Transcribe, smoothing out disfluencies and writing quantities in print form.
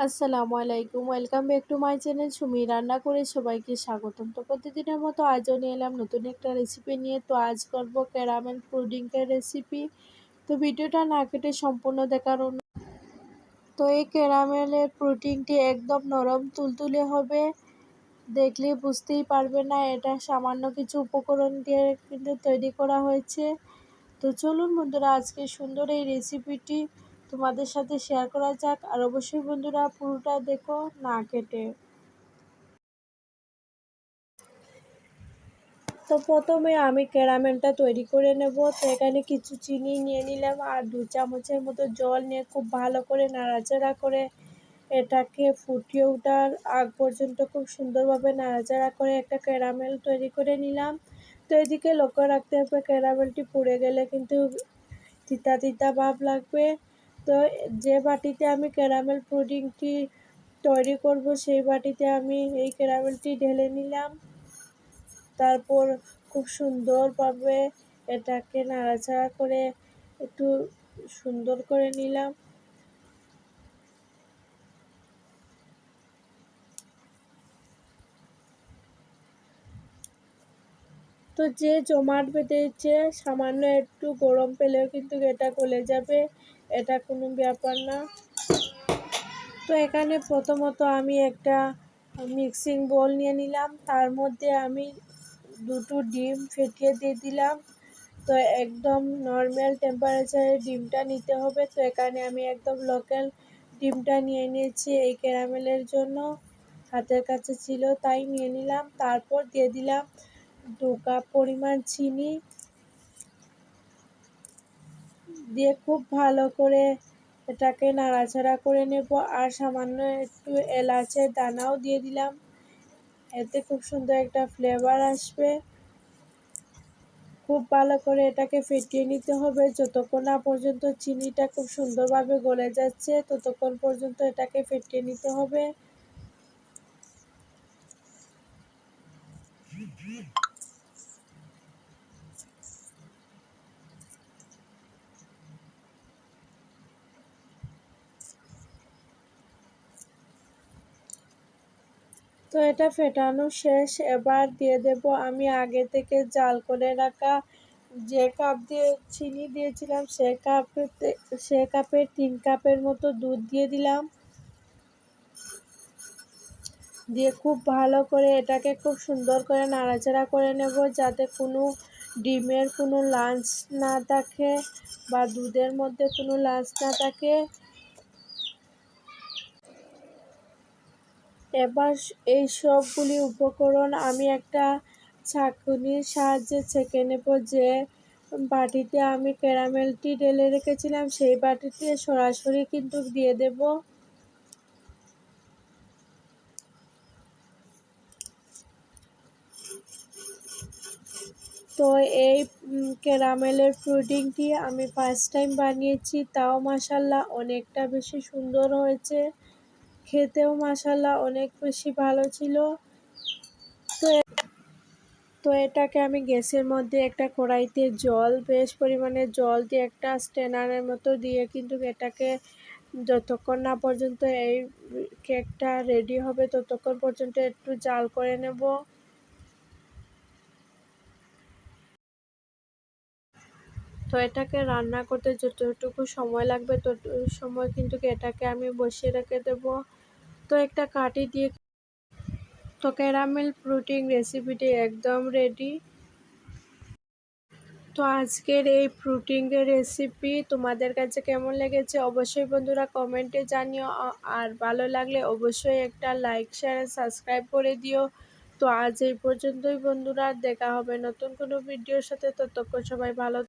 আসসালামু আলাইকুম, welcome back to my channel Sumi রান্না করে সবাইকে স্বাগতম। তো প্রতিদিনের মতো আজও নিয়ে এলাম নতুন একটা রেসিপি নিয়ে। তো আজ করব ক্যারামেল পুডিংয়ের রেসিপি। তো ভিডিওটা না কেটে সম্পূর্ণ দেখার তো এই ক্যারামেলের পুডিংটি একদম নরম তুলতুলে হবে, দেখলে বুঝতেই পারবে না এটা সামান্য কিছু উপকরণ দিয়ে কিন্তু তৈরি করা হয়েছে। তো চলুন বন্ধুরা, আজকে সুন্দর এই রেসিপিটি তোমাদের সাথে শেয়ার করা যাক। আর অবশ্যই বন্ধুরা পুরোটা দেখো না কেটে। তো প্রথমে আমি ক্যারামেলটা তৈরি করে নেব। তো এখানে কিছু চিনি নিয়ে নিলাম আর 2 চামচের মতো জল নিয়ে খুব ভালো করে নাড়াচাড়া করে এটাকে ফুটিয়ে ওঠার আগ পর্যন্ত খুব সুন্দরভাবে নাড়াচাড়া করে একটা ক্যারামেল তৈরি করে নিলাম। তো এদিকে লক্ষ্য রাখতে হবে ক্যারামেলটি পুড়ে গেলে কিন্তু তিতা তিতা ভাব লাগবে। তো যে বাটিতে আমি ক্যারামেল পুডিংটি তৈরি করব সেই বাটিতে আমি এই ক্যারামেলটি ঢেলে নিলাম। তারপর খুব সুন্দরভাবে এটাকে নাড়াচাড়া করে একটু সুন্দর করে নিলাম। তো যে জমাট বেঁধেছে সামান্য একটু গরম পেলেও কিন্তু এটা গলে যাবে, এটা কোনো ব্যাপার না। তো এখানে প্রথমত আমি একটা মিক্সিং বোল নিয়ে নিলাম, তার মধ্যে আমি 2টো ডিম ফেটিয়ে দিয়ে দিলাম। তো একদম নর্মাল টেম্পারেচারে ডিমটা নিতে হবে। তো এখানে আমি একদম লোকাল ডিমটা নিয়ে নিয়েছি এই ক্যারামেলের জন্য, হাতের কাছে ছিল তাই নিয়ে নিলাম। তারপর দিয়ে দিলাম 2 কাপ পরিমাণ চিনি, দিয়ে খুব ভালো করে এটাকে নাড়াচাড়া করে নেব। আর সামান্য একটু এলাচের দানাও দিয়ে দিলাম, এতে খুব সুন্দর একটা ফ্লেভার আসবে। খুব ভালো করে এটাকে ফেটিয়ে নিতে হবে, যতক্ষণ না পর্যন্ত চিনিটা খুব সুন্দরভাবে গলে যাচ্ছে ততক্ষণ পর্যন্ত এটাকে ফেটিয়ে নিতে হবে। তো এটা ফেটানো শেষ। এবার দিয়ে দেব আমি আগে থেকে জাল করে রাখা যে কাপ দিয়ে চিনি দিয়েছিলাম সে কাপের 3 কাপের মতো দুধ দিয়ে দিলাম। দিয়ে খুব ভালো করে এটাকে খুব সুন্দর করে নাড়াচাড়া করে নেব, যাতে কোনো ডিমের কোনো লাঞ্চ না থাকে বা দুধের মধ্যে কোনো লাঞ্চ না থাকে। এবার এই সবগুলি উপকরণ আমি একটা ছাঁকনির সাহায্যে ছেঁকে নেব। যে বাটিতে আমি ক্যারামেলটি ঢেলে রেখেছিলাম সেই বাটিতে সরাসরি কিন্তু দিয়ে দেব। তো এই ক্যারামেলের পুডিংটি আমি ফার্স্ট টাইম বানিয়েছি, তাও মাশাআল্লাহ অনেকটা বেশি সুন্দর হয়েছে, খেতেও মাশাআল্লাহ অনেক বেশি ভালো ছিল। তো তো এটাকে আমি গ্যাসের মধ্যে একটা কড়াইতে বেশ পরিমাণে জল দিয়ে একটা স্ট্যানারের মতো দিয়ে কিন্তু এটাকে যতক্ষণ না পর্যন্ত এই কেকটা রেডি হবে ততক্ষণ পর্যন্ত একটু জাল করে নেব। তো এটাকে রান্না করতে যতটুকু সময় লাগবে তত সময় কিন্তু এটাকে আমি বসিয়ে রেখে দেব। তো একটা কাঠি দিয়ে তো ক্যারামেল পুডিং রেসিপিটি একদম রেডি। তো আজকের এই পুডিংয়ের রেসিপি তোমাদের কাছে কেমন লেগেছে অবশ্যই বন্ধুরা কমেন্টে জানিও। আর ভালো লাগলে অবশ্যই একটা লাইক শেয়ার সাবস্ক্রাইব করে দিও। তো আজ এই পর্যন্তই বন্ধুরা, দেখা হবে নতুন কোনো ভিডিওর সাথে। ততক্ষণ সবাই ভালো